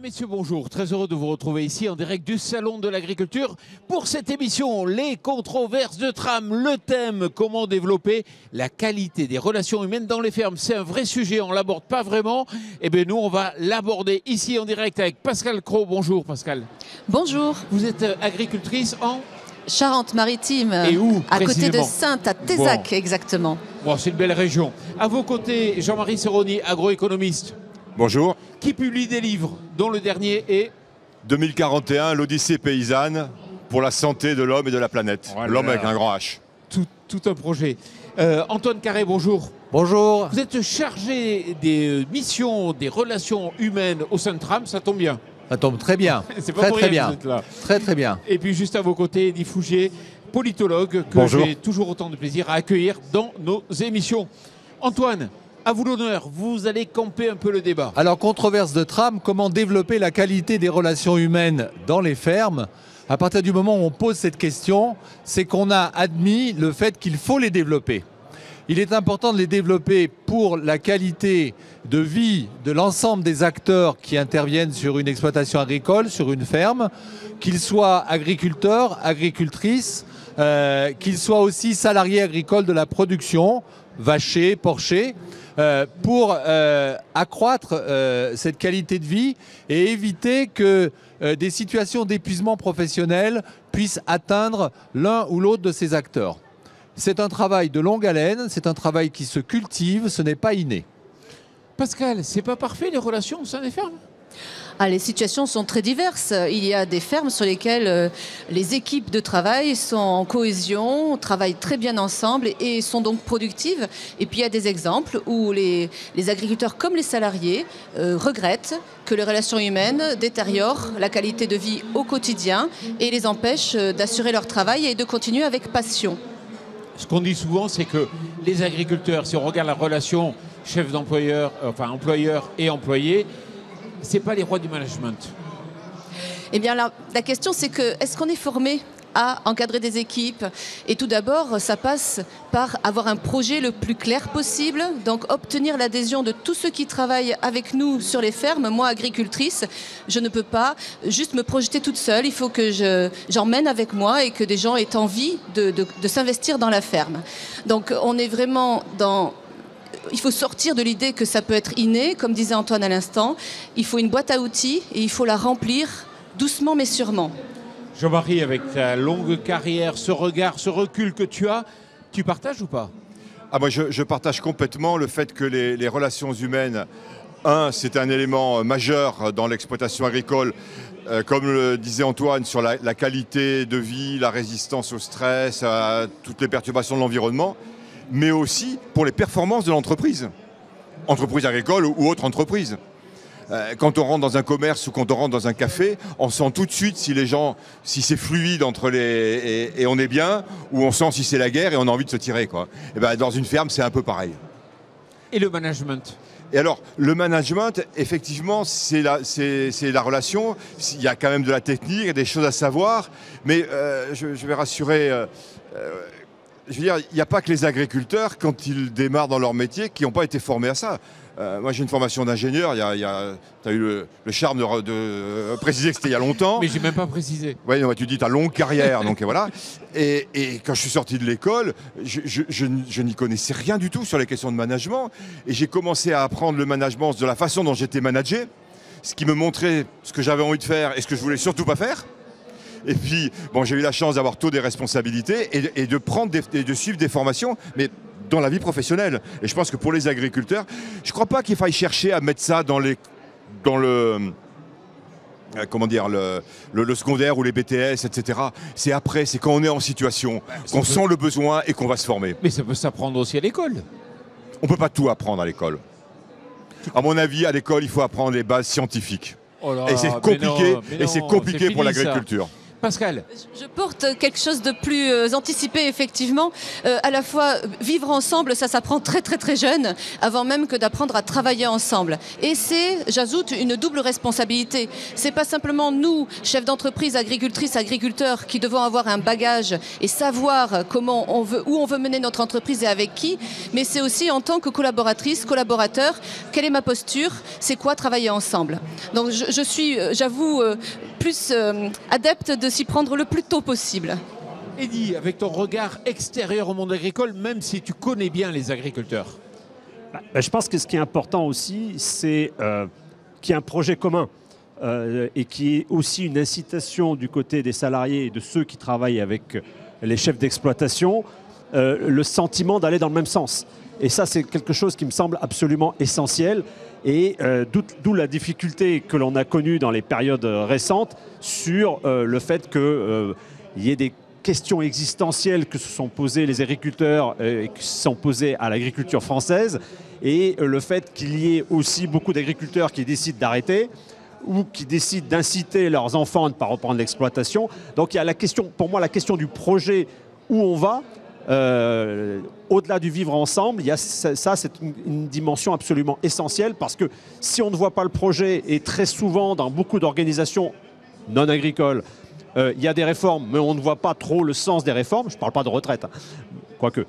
Messieurs, bonjour. Très heureux de vous retrouver ici en direct du Salon de l'Agriculture pour cette émission, les controverses de tram. Le thème, comment développer la qualité des relations humaines dans les fermes. C'est un vrai sujet, on ne l'aborde pas vraiment. Eh bien nous, on va l'aborder ici en direct avec Pascale Cros. Bonjour Pascale. Bonjour. Vous êtes agricultrice en Charente-Maritime. Et où À côté de précisément? Saintes, à Tézac, exactement. Bon, c'est une belle région. À vos côtés, Jean-Marie Serroni, agroéconomiste. Bonjour. Qui publie des livres, dont le dernier est 2041, l'Odyssée paysanne pour la santé de l'homme et de la planète. Voilà. L'homme avec un grand H. tout un projet. Antoine Carré, bonjour. Bonjour. Vous êtes chargé des missions, des relations humaines au sein de Tram, ça tombe bien. Ça tombe très bien. C'est pas Très pour très rien que bien. vous êtes là. Très très bien. Et puis juste à vos côtés, Eddie Fougier, politologue, que Bonjour. j'ai toujours autant de plaisir à accueillir dans nos émissions. Antoine, à vous l'honneur, vous allez camper un peu le débat. Alors, controverse de tram, comment développer la qualité des relations humaines dans les fermes? À partir du moment où on pose cette question, c'est qu'on a admis le fait qu'il faut les développer. Il est important de les développer pour la qualité de vie de l'ensemble des acteurs qui interviennent sur une exploitation agricole, sur une ferme, qu'ils soient agriculteurs, agricultrices, qu'ils soient aussi salariés agricoles de la production, vachers, porchers, pour accroître cette qualité de vie et éviter que des situations d'épuisement professionnel puissent atteindre l'un ou l'autre de ces acteurs. C'est un travail de longue haleine, c'est un travail qui se cultive, ce n'est pas inné. Pascal, c'est pas parfait les relations au sein des fermes? Ah, les situations sont très diverses. Il y a des fermes sur lesquelles les équipes de travail sont en cohésion, travaillent très bien ensemble et sont donc productives. Et puis il y a des exemples où les agriculteurs comme les salariés regrettent que les relations humaines détériorent la qualité de vie au quotidien et les empêchent d'assurer leur travail et de continuer avec passion. Ce qu'on dit souvent, c'est que les agriculteurs, si on regarde la relation chef d'employeur, enfin employeur et employé, c'est pas les rois du management. Eh bien, la question, c'est que est-ce qu'on est formé à encadrer des équipes? Et tout d'abord, ça passe par avoir un projet le plus clair possible, donc obtenir l'adhésion de tous ceux qui travaillent avec nous sur les fermes. Moi, agricultrice, je ne peux pas juste me projeter toute seule. Il faut que j'emmène avec moi et que des gens aient envie de s'investir dans la ferme. Donc, on est vraiment dans... Il faut sortir de l'idée que ça peut être inné, comme disait Antoine à l'instant. Il faut une boîte à outils et il faut la remplir doucement mais sûrement. Jean-Marie, avec ta longue carrière, ce regard, ce recul que tu as, tu partages ou pas? Moi, je partage complètement le fait que les relations humaines, c'est un élément majeur dans l'exploitation agricole. Comme le disait Antoine, sur la qualité de vie, la résistance au stress, à toutes les perturbations de l'environnement, mais aussi pour les performances de l'entreprise, entreprise agricole ou autre entreprise. Quand on rentre dans un commerce ou quand on rentre dans un café, on sent tout de suite si c'est fluide entre et on est bien, ou on sent si c'est la guerre et on a envie de se tirer, quoi. Et ben, dans une ferme, c'est un peu pareil. Et le management? Et alors, le management, effectivement, c'est la relation. Il y a quand même de la technique, il y a des choses à savoir, mais je vais rassurer... je veux dire, il n'y a pas que les agriculteurs, quand ils démarrent dans leur métier, qui n'ont pas été formés à ça. Moi, j'ai une formation d'ingénieur. Tu as eu le charme de préciser que c'était il y a longtemps. Mais j'ai même pas précisé. Oui, tu dis ta longue carrière, donc voilà. Et quand je suis sorti de l'école, je n'y connaissais rien du tout sur les questions de management. Et j'ai commencé à apprendre le management de la façon dont j'étais managé, ce qui me montrait ce que j'avais envie de faire et ce que je voulais surtout pas faire. Et puis, j'ai eu la chance d'avoir tôt des responsabilités et de suivre des formations, mais dans la vie professionnelle. Et je pense que pour les agriculteurs, je ne crois pas qu'il faille chercher à mettre ça dans le secondaire ou les BTS, etc. C'est après, c'est quand on est en situation, qu'on sent le besoin et qu'on va se former. Mais ça peut s'apprendre aussi à l'école. On ne peut pas tout apprendre à l'école. À mon avis, à l'école, il faut apprendre les bases scientifiques. Oh là, et c'est compliqué, pour l'agriculture. Pascal. Je porte quelque chose de plus anticipé, effectivement. À la fois, vivre ensemble, ça s'apprend très très très jeune, avant même que d'apprendre à travailler ensemble. Et c'est, j'ajoute, une double responsabilité. C'est pas simplement nous, chefs d'entreprise, agricultrices, agriculteurs, qui devons avoir un bagage et savoir où on veut mener notre entreprise et avec qui, mais c'est aussi en tant que collaboratrice, collaborateur, quelle est ma posture, c'est quoi travailler ensemble. Donc je suis, j'avoue, plus adepte de s'y prendre le plus tôt possible. Eddy, avec ton regard extérieur au monde agricole, même si tu connais bien les agriculteurs. Je pense que ce qui est important aussi, c'est qu'il y ait un projet commun et qu'il y ait aussi une incitation du côté des salariés et de ceux qui travaillent avec les chefs d'exploitation, le sentiment d'aller dans le même sens. Et ça, c'est quelque chose qui me semble absolument essentiel. Et d'où la difficulté que l'on a connue dans les périodes récentes sur le fait qu'il y ait des questions existentielles que se sont posées les agriculteurs et qui se sont posées à l'agriculture française, et le fait qu'il y ait aussi beaucoup d'agriculteurs qui décident d'arrêter ou qui décident d'inciter leurs enfants à ne pas reprendre l'exploitation. Donc il y a la question, pour moi, la question du projet, où on va. Au-delà du vivre ensemble, il y a ça, c'est une dimension absolument essentielle, parce que si on ne voit pas le projet, et très souvent dans beaucoup d'organisations non agricoles, il y a des réformes, mais on ne voit pas trop le sens des réformes. Je ne parle pas de retraite, hein, quoique.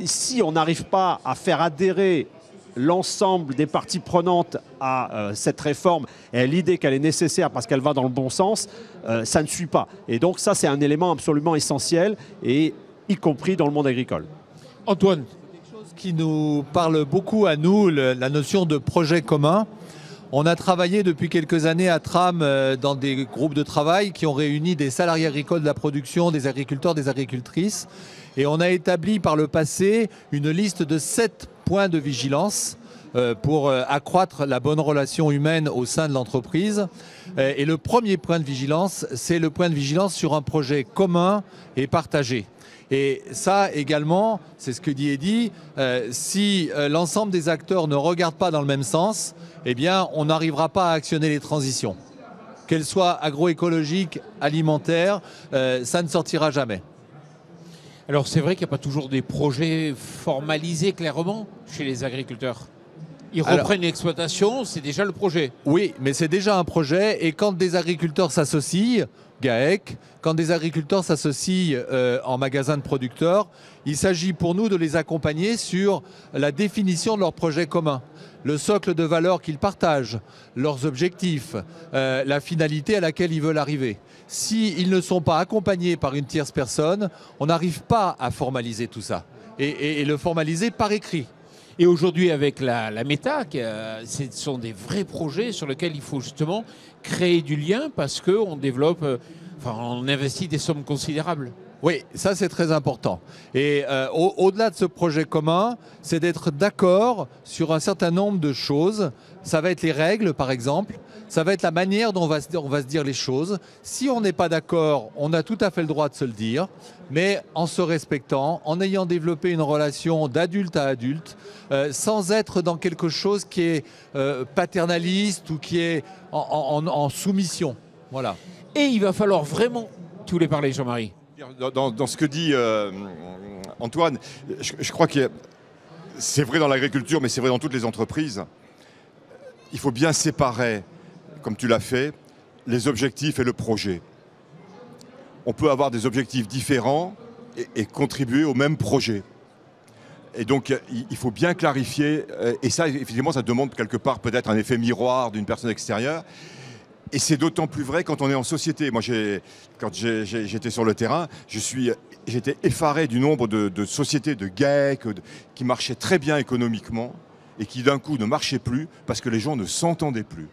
Si on n'arrive pas à faire adhérer l'ensemble des parties prenantes à cette réforme et à l'idée qu'elle est nécessaire parce qu'elle va dans le bon sens, ça ne suit pas. Et donc ça, c'est un élément absolument essentiel, et y compris dans le monde agricole. Antoine. Quelque chose qui nous parle beaucoup à nous, la notion de projet commun. On a travaillé depuis quelques années à Tram dans des groupes de travail qui ont réuni des salariés agricoles de la production, des agriculteurs, des agricultrices. Et on a établi par le passé une liste de 7 points de vigilance pour accroître la bonne relation humaine au sein de l'entreprise. Et le premier point de vigilance, c'est le point de vigilance sur un projet commun et partagé. Et ça également, c'est ce que dit Eddy, si l'ensemble des acteurs ne regardent pas dans le même sens, eh bien, on n'arrivera pas à actionner les transitions. Qu'elles soient agroécologiques, alimentaires, ça ne sortira jamais. Alors c'est vrai qu'il n'y a pas toujours des projets formalisés clairement chez les agriculteurs. Ils reprennent l'exploitation, c'est déjà le projet. Oui, mais c'est déjà un projet, et quand des agriculteurs s'associent, GAEC, quand des agriculteurs s'associent en magasin de producteurs, il s'agit pour nous de les accompagner sur la définition de leur projet commun, le socle de valeurs qu'ils partagent, leurs objectifs, la finalité à laquelle ils veulent arriver. S'ils ne sont pas accompagnés par une tierce personne, on n'arrive pas à formaliser tout ça, et le formaliser par écrit. Et aujourd'hui, avec la méta, ce sont des vrais projets sur lesquels il faut justement créer du lien, parce qu'on développe, on investit des sommes considérables. Oui, ça c'est très important. Et au-delà de ce projet commun, c'est d'être d'accord sur un certain nombre de choses. Ça va être les règles, par exemple. Ça va être la manière dont on va se dire les choses. Si on n'est pas d'accord, on a tout à fait le droit de se le dire, mais en se respectant, en ayant développé une relation d'adulte à adulte, sans être dans quelque chose qui est paternaliste ou qui est en soumission. Voilà. Et il va falloir vraiment... Tu voulais parler, Jean-Marie? Dans ce que dit Antoine, je crois que c'est vrai dans l'agriculture, mais c'est vrai dans toutes les entreprises. Il faut bien séparer, comme tu l'as fait, les objectifs et le projet. On peut avoir des objectifs différents et contribuer au même projet. Et donc, il faut bien clarifier, et ça, effectivement, ça demande quelque part peut-être un effet miroir d'une personne extérieure. Et c'est d'autant plus vrai quand on est en société. Moi, quand j'étais sur le terrain, j'étais effaré du nombre de sociétés, de GAEC, qui marchaient très bien économiquement et qui d'un coup ne marchaient plus parce que les gens ne s'entendaient plus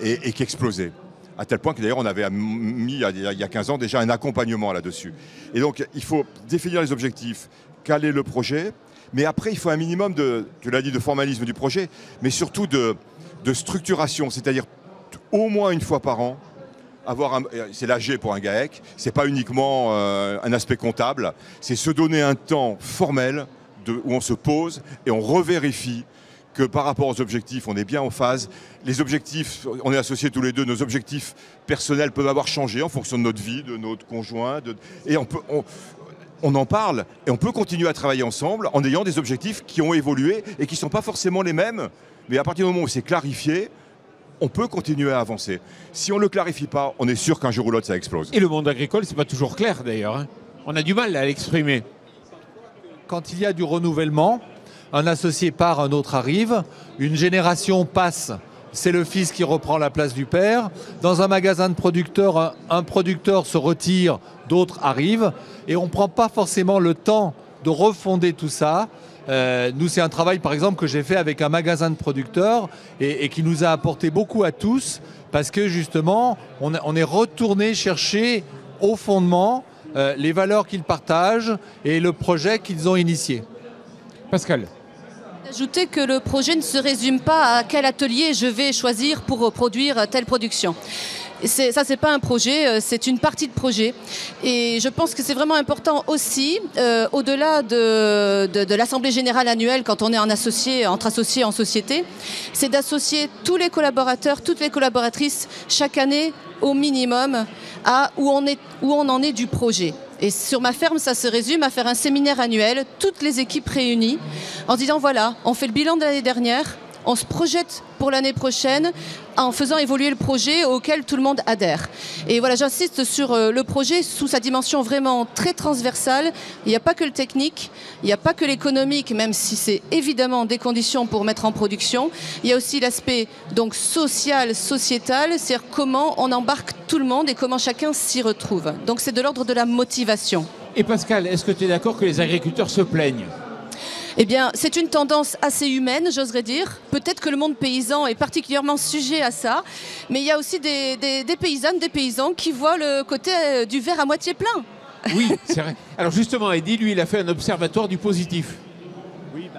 et qui explosaient. À tel point que d'ailleurs on avait mis il y a 15 ans déjà un accompagnement là-dessus. Et donc il faut définir les objectifs, caler le projet, mais après il faut un minimum tu l'as dit, de formalisme du projet, mais surtout de structuration, c'est-à-dire au moins une fois par an, c'est l'AG pour un GAEC, c'est pas uniquement un aspect comptable, c'est se donner un temps formel où on se pose et on revérifie que par rapport aux objectifs, on est bien en phase. Les objectifs, on est associés tous les deux, nos objectifs personnels peuvent avoir changé en fonction de notre vie, de notre conjoint, et on en parle et on peut continuer à travailler ensemble en ayant des objectifs qui ont évolué et qui ne sont pas forcément les mêmes. Mais à partir du moment où c'est clarifié, on peut continuer à avancer. Si on ne le clarifie pas, on est sûr qu'un jour ou l'autre, ça explose. Et le monde agricole, c'est pas toujours clair d'ailleurs, hein. On a du mal à l'exprimer. Quand il y a du renouvellement, un associé part, un autre arrive, une génération passe, c'est le fils qui reprend la place du père. Dans un magasin de producteurs, un producteur se retire, d'autres arrivent, et on ne prend pas forcément le temps de refonder tout ça. Nous, c'est un travail, par exemple, que j'ai fait avec un magasin de producteurs et qui nous a apporté beaucoup à tous, parce que justement, on est retourné chercher au fondement les valeurs qu'ils partagent et le projet qu'ils ont initié. Pascal. Ajouter que le projet ne se résume pas à quel atelier je vais choisir pour produire telle production. Ça, c'est pas un projet, c'est une partie de projet. Et je pense que c'est vraiment important aussi, au-delà de l'Assemblée Générale annuelle, quand on est entre associés en société, c'est d'associer tous les collaborateurs, toutes les collaboratrices, chaque année, au minimum, à où on en est du projet. Et sur ma ferme, ça se résume à faire un séminaire annuel, toutes les équipes réunies, en disant voilà, on fait le bilan de l'année dernière, on se projette pour l'année prochaine en faisant évoluer le projet auquel tout le monde adhère. Et voilà, j'insiste sur le projet sous sa dimension vraiment très transversale. Il n'y a pas que le technique, il n'y a pas que l'économique, même si c'est évidemment des conditions pour mettre en production. Il y a aussi l'aspect donc social, sociétal, c'est-à-dire comment on embarque tout le monde et comment chacun s'y retrouve. Donc c'est de l'ordre de la motivation. Et Pascal, est-ce que tu es d'accord que les agriculteurs se plaignent ? Eh bien, c'est une tendance assez humaine, j'oserais dire. Peut-être que le monde paysan est particulièrement sujet à ça, mais il y a aussi des paysannes, des paysans qui voient le côté du verre à moitié plein. Oui, c'est vrai. Alors justement, Eddy, lui, il a fait un observatoire du positif. Oui,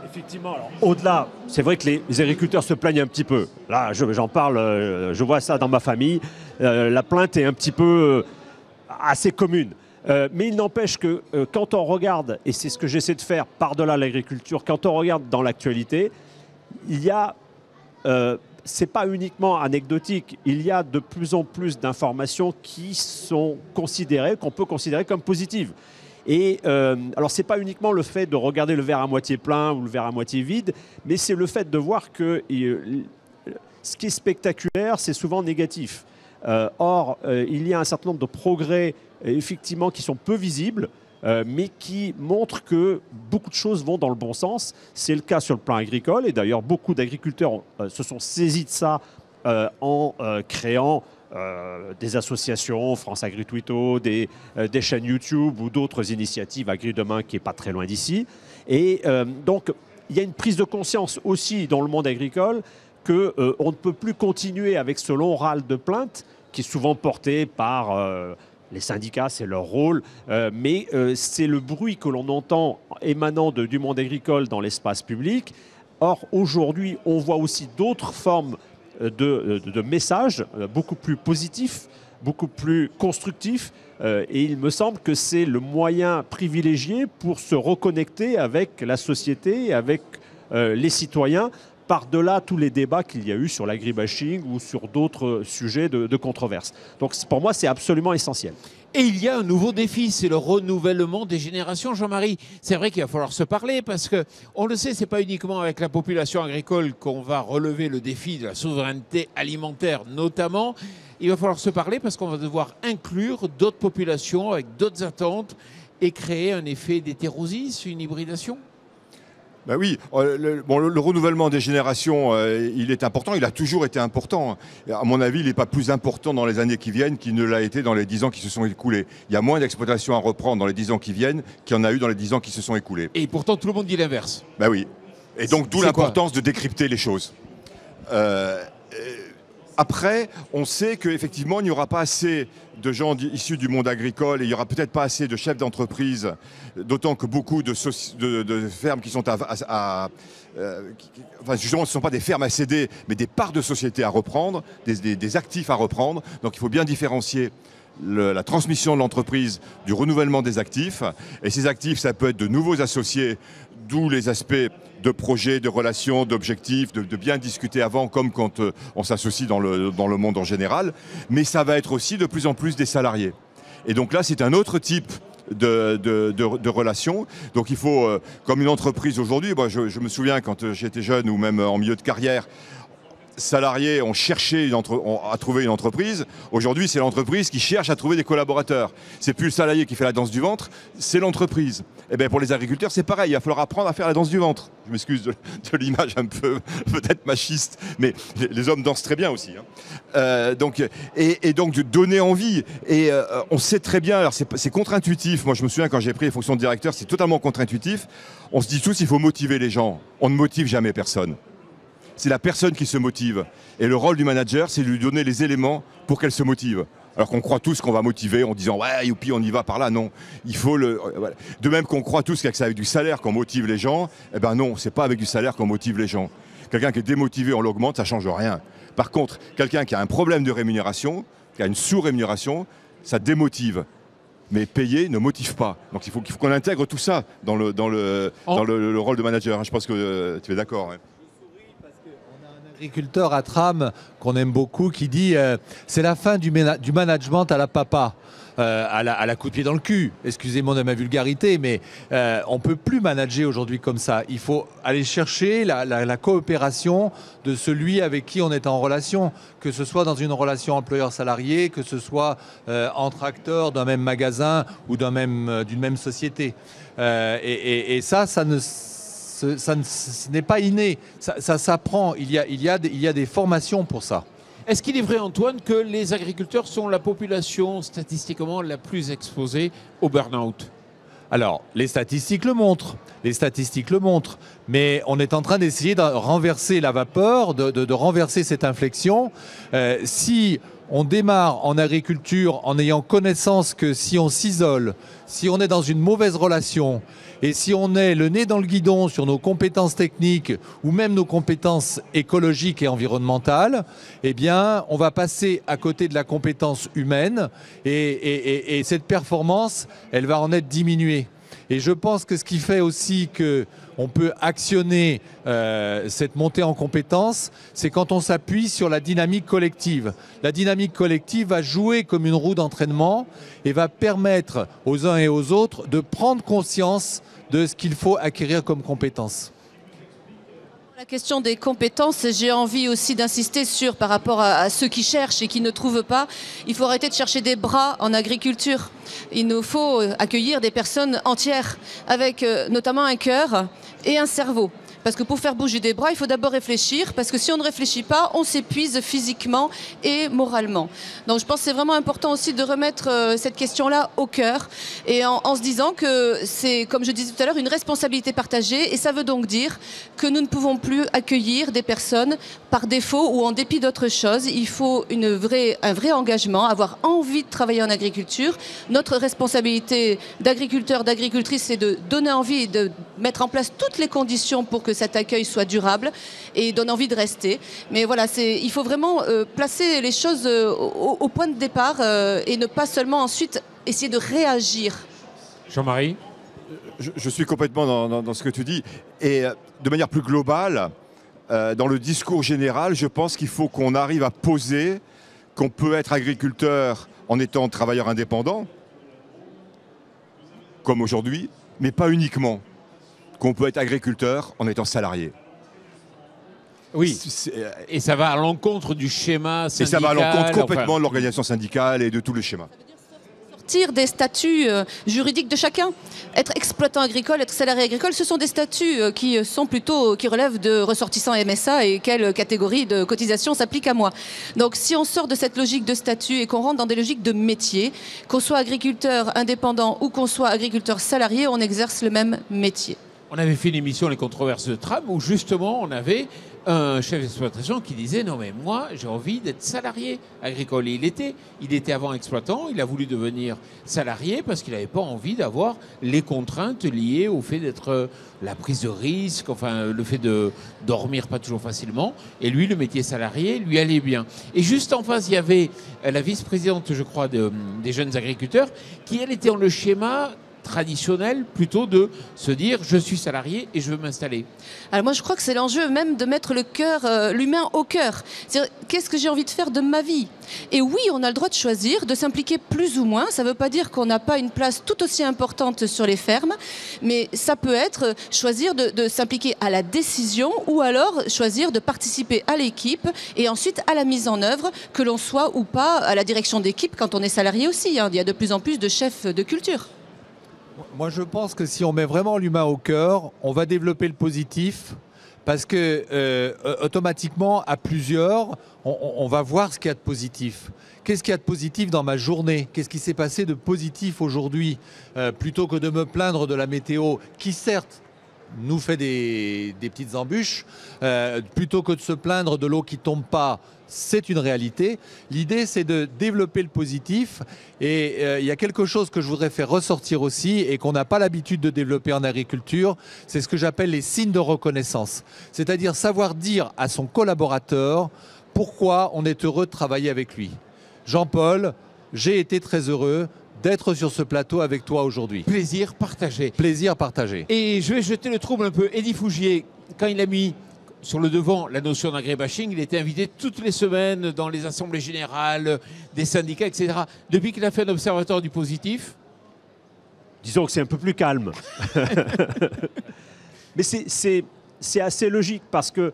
effectivement. Alors, au-delà, c'est vrai que les agriculteurs se plaignent un petit peu. Là, j'en parle, je vois ça dans ma famille. La plainte est un petit peu assez commune. Mais il n'empêche que quand on regarde, et c'est ce que j'essaie de faire par-delà l'agriculture, quand on regarde dans l'actualité, il y a, c'est pas uniquement anecdotique, il y a de plus en plus d'informations qui sont considérées, qu'on peut considérer comme positives. Et alors c'est pas uniquement le fait de regarder le verre à moitié plein ou le verre à moitié vide, mais c'est le fait de voir que ce qui est spectaculaire, c'est souvent négatif. Or, il y a un certain nombre de progrès effectivement qui sont peu visibles, mais qui montrent que beaucoup de choses vont dans le bon sens. C'est le cas sur le plan agricole, et d'ailleurs beaucoup d'agriculteurs se sont saisis de ça en créant des associations, France Agri-Twito, des chaînes YouTube ou d'autres initiatives, Agri-Demain qui n'est pas très loin d'ici. Et donc, il y a une prise de conscience aussi dans le monde agricole qu'on ne peut plus continuer avec ce long râle de plaintes qui est souvent porté par les syndicats, c'est leur rôle, mais c'est le bruit que l'on entend émanant du monde agricole dans l'espace public. Or, aujourd'hui, on voit aussi d'autres formes de messages beaucoup plus positifs, beaucoup plus constructifs, et il me semble que c'est le moyen privilégié pour se reconnecter avec la société, avec les citoyens, par-delà tous les débats qu'il y a eu sur l'agribashing ou sur d'autres sujets de controverse. Donc pour moi, c'est absolument essentiel. Et il y a un nouveau défi, c'est le renouvellement des générations. Jean-Marie, c'est vrai qu'il va falloir se parler parce que, on le sait, c'est pas uniquement avec la population agricole qu'on va relever le défi de la souveraineté alimentaire notamment. Il va falloir se parler parce qu'on va devoir inclure d'autres populations avec d'autres attentes et créer un effet d'hétérosis, une hybridation. Ben oui, le renouvellement des générations, il est important, il a toujours été important. À mon avis, il n'est pas plus important dans les années qui viennent qu'il ne l'a été dans les 10 ans qui se sont écoulés. Il y a moins d'exploitations à reprendre dans les 10 ans qui viennent qu'il y en a eu dans les 10 ans qui se sont écoulés. Et pourtant, tout le monde dit l'inverse. Ben oui. Et donc, d'où l'importance de décrypter les choses. Après, on sait qu'effectivement, il n'y aura pas assez de gens issus du monde agricole et il n'y aura peut-être pas assez de chefs d'entreprise, d'autant que beaucoup de fermes qui sont enfin, justement, ce ne sont pas des fermes à céder, mais des parts de société à reprendre, des actifs à reprendre. Donc, il faut bien différencier la transmission de l'entreprise, du renouvellement des actifs. Et ces actifs, ça peut être de nouveaux associés, d'où les aspects de projet, de relations, d'objectifs, de bien discuter avant, comme quand on s'associe dans le monde en général. Mais ça va être aussi de plus en plus des salariés. Et donc là, c'est un autre type de relations. Donc il faut, comme une entreprise aujourd'hui, moi je me souviens quand j'étais jeune ou même en milieu de carrière, salariés ont cherché à trouver une entreprise. Aujourd'hui, c'est l'entreprise qui cherche à trouver des collaborateurs. C'est plus le salarié qui fait la danse du ventre, c'est l'entreprise. Et bien pour les agriculteurs, c'est pareil. Il va falloir apprendre à faire la danse du ventre. Je m'excuse de l'image un peu peut-être machiste, mais les hommes dansent très bien aussi. Hein. Donc de donner envie. Et on sait très bien, alors c'est contre-intuitif. Moi, je me souviens quand j'ai pris les fonctions de directeur, c'est totalement contre-intuitif. On se dit tous, il faut motiver les gens. On ne motive jamais personne. C'est la personne qui se motive. Et le rôle du manager, c'est de lui donner les éléments pour qu'elle se motive. Alors qu'on croit tous qu'on va motiver en disant « ouais, youpi, on y va par là ». Non, il faut le... Voilà. De même qu'on croit tous qu'avec avec du salaire qu'on motive les gens, eh ben non, c'est pas avec du salaire qu'on motive les gens. Quelqu'un qui est démotivé, on l'augmente, ça change rien. Par contre, quelqu'un qui a un problème de rémunération, qui a une sous-rémunération, ça démotive. Mais payer ne motive pas. Donc il faut qu'on intègre tout ça dans le rôle de manager. Je pense que tu es d'accord. Ouais. Agriculteur à Tram qu'on aime beaucoup qui dit c'est la fin du management à la papa, à la coup de pied dans le cul, excusez-moi de ma vulgarité, mais on ne peut plus manager aujourd'hui comme ça. Il faut aller chercher la coopération de celui avec qui on est en relation, que ce soit dans une relation employeur-salarié, que ce soit entre acteurs d'un même magasin ou d'une même société. Et ça ce n'est pas inné, ça s'apprend, il y a des formations pour ça. Est-ce qu'il est vrai, Antoine, que les agriculteurs sont la population statistiquement la plus exposée au burn-out ? Alors, les statistiques le montrent, mais on est en train d'essayer de renverser la vapeur, de renverser cette inflexion. Si on démarre en agriculture en ayant connaissance que si on s'isole, si on est dans une mauvaise relation, et si on est le nez dans le guidon sur nos compétences techniques ou même nos compétences écologiques et environnementales, eh bien, on va passer à côté de la compétence humaine et cette performance, elle va en être diminuée. Et je pense que ce qui fait aussi qu'on peut actionner cette montée en compétences, c'est quand on s'appuie sur la dynamique collective. La dynamique collective va jouer comme une roue d'entraînement et va permettre aux uns et aux autres de prendre conscience de ce qu'il faut acquérir comme compétences. La question des compétences, j'ai envie aussi d'insister sur, par rapport à ceux qui cherchent et qui ne trouvent pas, il faut arrêter de chercher des bras en agriculture. Il nous faut accueillir des personnes entières, avec notamment un cœur et un cerveau. Parce que pour faire bouger des bras, il faut d'abord réfléchir, parce que si on ne réfléchit pas, on s'épuise physiquement et moralement. Donc je pense que c'est vraiment important aussi de remettre cette question-là au cœur, et en se disant que c'est, comme je disais tout à l'heure, une responsabilité partagée, et ça veut donc dire que nous ne pouvons plus accueillir des personnes par défaut ou en dépit d'autres choses. Il faut un vrai engagement, avoir envie de travailler en agriculture. Notre responsabilité d'agriculteur, d'agricultrice, c'est de donner envie, de mettre en place toutes les conditions pour que cet accueil soit durable et donne envie de rester. Mais voilà, il faut vraiment placer les choses au point de départ et ne pas seulement ensuite essayer de réagir. Jean-Marie ? Je suis complètement dans ce que tu dis. Et de manière plus globale, dans le discours général, je pense qu'il faut qu'on arrive à poser qu'on peut être agriculteur en étant travailleur indépendant, comme aujourd'hui, mais pas uniquement. Qu'on peut être agriculteur en étant salarié. Oui, et ça va à l'encontre du schéma syndical. Et ça va à l'encontre complètement de l'organisation syndicale et de tout le schéma. Sortir des statuts juridiques de chacun. Être exploitant agricole, être salarié agricole, ce sont des statuts qui relèvent de ressortissants MSA et quelle catégorie de cotisation s'applique à moi. Donc si on sort de cette logique de statut et qu'on rentre dans des logiques de métier, qu'on soit agriculteur indépendant ou qu'on soit agriculteur salarié, on exerce le même métier. On avait fait une émission Les controverses de tram où justement on avait un chef d'exploitation qui disait non mais moi j'ai envie d'être salarié agricole. Et il était avant exploitant, il a voulu devenir salarié parce qu'il n'avait pas envie d'avoir les contraintes liées au fait d'être la prise de risque, enfin le fait de dormir pas toujours facilement. Et lui, le métier salarié lui allait bien. Et juste en face, il y avait la vice-présidente, je crois, des jeunes agriculteurs qui, elle, était dans le schéma traditionnel plutôt de se dire je suis salarié et je veux m'installer. Alors moi je crois que c'est l'enjeu même de mettre le cœur, l'humain au cœur. C'est-à-dire qu'est-ce que j'ai envie de faire de ma vie? Et oui, on a le droit de choisir, de s'impliquer plus ou moins. Ça ne veut pas dire qu'on n'a pas une place tout aussi importante sur les fermes, mais ça peut être choisir de s'impliquer à la décision ou alors choisir de participer à l'équipe et ensuite à la mise en œuvre, que l'on soit ou pas à la direction d'équipe quand on est salarié aussi. Hein. Il y a de plus en plus de chefs de culture. Moi, je pense que si on met vraiment l'humain au cœur, on va développer le positif parce que automatiquement, à plusieurs, on va voir ce qu'il y a de positif. Qu'est-ce qu'il y a de positif dans ma journée? Qu'est-ce qui s'est passé de positif aujourd'hui? Plutôt que de me plaindre de la météo, qui certes nous fait des petites embûches, plutôt que de se plaindre de l'eau qui ne tombe pas, c'est une réalité. L'idée, c'est de développer le positif. Et il y a quelque chose que je voudrais faire ressortir aussi et qu'on n'a pas l'habitude de développer en agriculture, c'est ce que j'appelle les signes de reconnaissance. C'est-à-dire savoir dire à son collaborateur pourquoi on est heureux de travailler avec lui. Jean-Paul, j'ai été très heureux d'être sur ce plateau avec toi aujourd'hui. Plaisir partagé. Plaisir partagé. Et je vais jeter le trouble un peu. Eddy Fougier, quand il a mis sur le devant la notion d'agribashing, il était invité toutes les semaines dans les assemblées générales des syndicats, etc. Depuis qu'il a fait un observateur du positif, disons que c'est un peu plus calme. Mais c'est assez logique parce que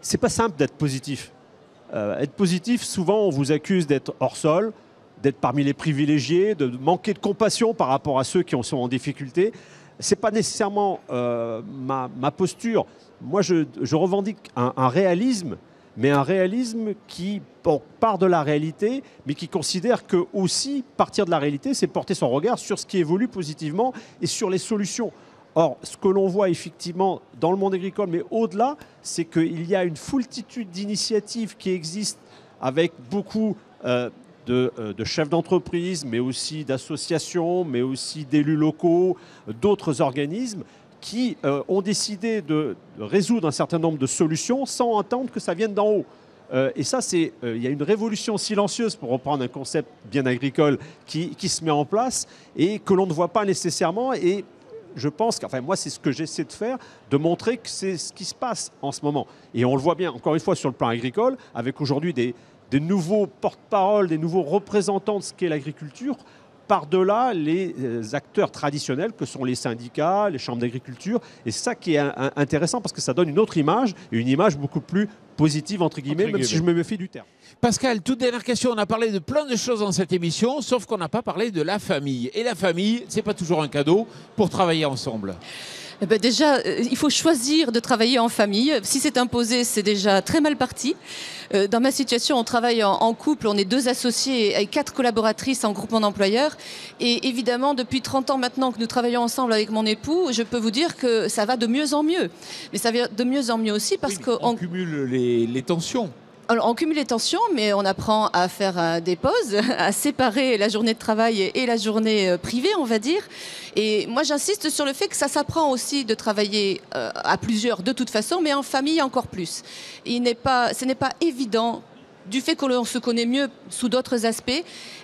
c'est pas simple d'être positif. Être positif, souvent on vous accuse d'être hors sol, d'être parmi les privilégiés, de manquer de compassion par rapport à ceux qui sont en difficulté. Ce n'est pas nécessairement ma posture. Moi, je revendique un réalisme, mais un réalisme qui part de la réalité, mais qui considère que aussi partir de la réalité, c'est porter son regard sur ce qui évolue positivement et sur les solutions. Or, ce que l'on voit effectivement dans le monde agricole, mais au-delà, c'est qu'il y a une foultitude d'initiatives qui existent avec beaucoup de chefs d'entreprise, mais aussi d'associations, mais aussi d'élus locaux, d'autres organismes qui ont décidé de résoudre un certain nombre de solutions sans attendre que ça vienne d'en haut. Et ça, il y a une révolution silencieuse, pour reprendre un concept bien agricole, qui se met en place et que l'on ne voit pas nécessairement. Et je pense moi, c'est ce que j'essaie de faire, de montrer que c'est ce qui se passe en ce moment. Et on le voit bien, encore une fois, sur le plan agricole, avec aujourd'hui des nouveaux porte-parole, des nouveaux représentants de ce qu'est l'agriculture, par-delà les acteurs traditionnels que sont les syndicats, les chambres d'agriculture. Et c'est ça qui est intéressant parce que ça donne une autre image, et une image beaucoup plus positive, entre guillemets, même si je me méfie du terme. Pascal, toute dernière question. On a parlé de plein de choses dans cette émission, sauf qu'on n'a pas parlé de la famille. Et la famille, c'est pas toujours un cadeau pour travailler ensemble. Eh ben déjà, il faut choisir de travailler en famille. Si c'est imposé, c'est déjà très mal parti. Dans ma situation, on travaille en couple, on est 2 associés et 4 collaboratrices en groupement d'employeurs. Et évidemment, depuis 30 ans maintenant que nous travaillons ensemble avec mon époux, je peux vous dire que ça va de mieux en mieux. Mais ça va de mieux en mieux aussi parce qu'on cumule les tensions. Alors, on cumule les tensions, mais on apprend à faire des pauses, à séparer la journée de travail et la journée privée, on va dire. Et moi, j'insiste sur le fait que ça s'apprend aussi de travailler à plusieurs de toute façon, mais en famille encore plus. Ce n'est pas évident du fait qu'on se connaît mieux sous d'autres aspects.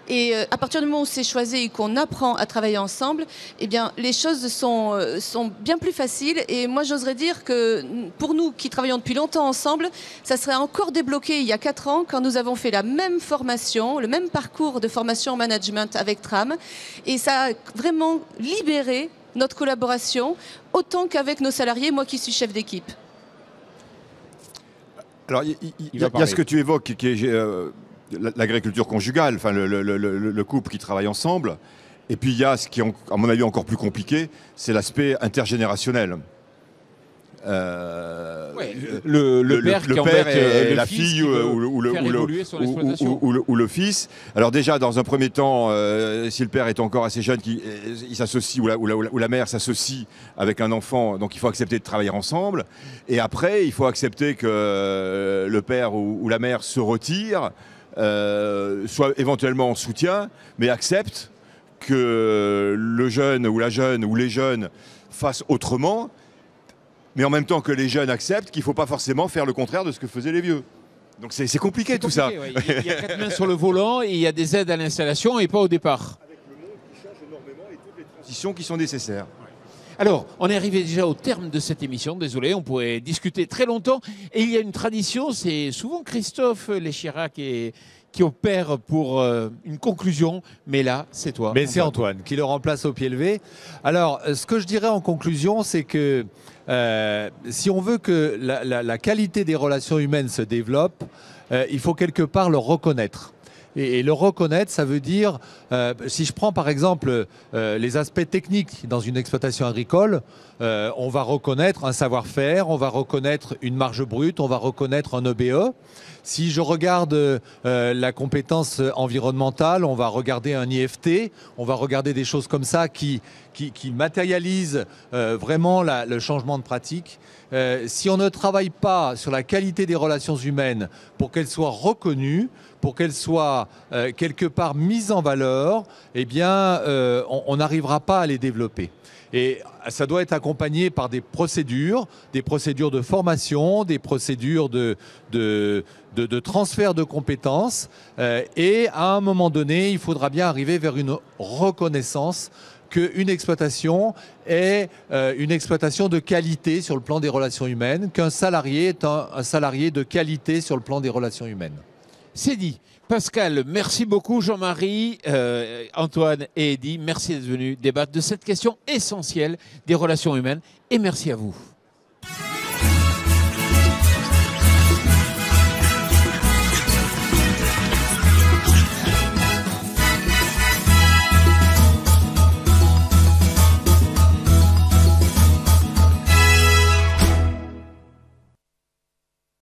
Et à partir du moment où c'est choisi et qu'on apprend à travailler ensemble, eh bien, les choses sont bien plus faciles. Et moi, j'oserais dire que pour nous qui travaillons depuis longtemps ensemble, ça serait encore débloqué il y a 4 ans quand nous avons fait la même formation, le même parcours de formation en management avec TRAM. Et ça a vraiment libéré notre collaboration autant qu'avec nos salariés, moi qui suis chef d'équipe. Alors, il y a ce que tu évoques, qui est l'agriculture conjugale, enfin le couple qui travaille ensemble. Et puis il y a ce qui est, à mon avis, encore plus compliqué, c'est l'aspect intergénérationnel. Ouais, le père qui embête et le la fils fille qui veut ou faire évoluer son exploitation. ou le fils. Alors déjà, dans un premier temps, si le père est encore assez jeune, il s'associe ou la mère s'associe avec un enfant, donc il faut accepter de travailler ensemble. Et après, il faut accepter que le père ou la mère se retire, soit éventuellement en soutien, mais accepte que le jeune ou la jeune ou les jeunes fassent autrement, mais en même temps que les jeunes acceptent qu'il ne faut pas forcément faire le contraire de ce que faisaient les vieux. Donc c'est compliqué tout ça. Ouais. Il y a 4 mains sur le volant et il y a des aides à l'installation et pas au départ. Avec le monde qui change énormément et toutes les transitions qui sont nécessaires. Alors, on est arrivé déjà au terme de cette émission, désolé, on pourrait discuter très longtemps. Et il y a une tradition, c'est souvent Christophe Léchirac qui opère pour une conclusion, mais là, c'est toi. Mais c'est Antoine qui le remplace au pied levé. Alors, ce que je dirais en conclusion, c'est que si on veut que la qualité des relations humaines se développe, il faut quelque part le reconnaître. Et le reconnaître, ça veut dire, si je prends par exemple les aspects techniques dans une exploitation agricole, on va reconnaître un savoir-faire, on va reconnaître une marge brute, on va reconnaître un EBE. Si je regarde la compétence environnementale, on va regarder un IFT, on va regarder des choses comme ça qui matérialisent vraiment le changement de pratique. Si on ne travaille pas sur la qualité des relations humaines pour qu'elles soient reconnues, pour qu'elles soient quelque part mises en valeur, eh bien, on n'arrivera pas à les développer. Et ça doit être accompagné par des procédures de formation, des procédures de transfert de compétences. Et à un moment donné, il faudra bien arriver vers une reconnaissance qu'une exploitation est une exploitation de qualité sur le plan des relations humaines, qu'un salarié est un salarié de qualité sur le plan des relations humaines. C'est dit. Pascal, merci beaucoup. Jean-Marie, Antoine et Eddy, merci d'être venus débattre de cette question essentielle des relations humaines. Et merci à vous.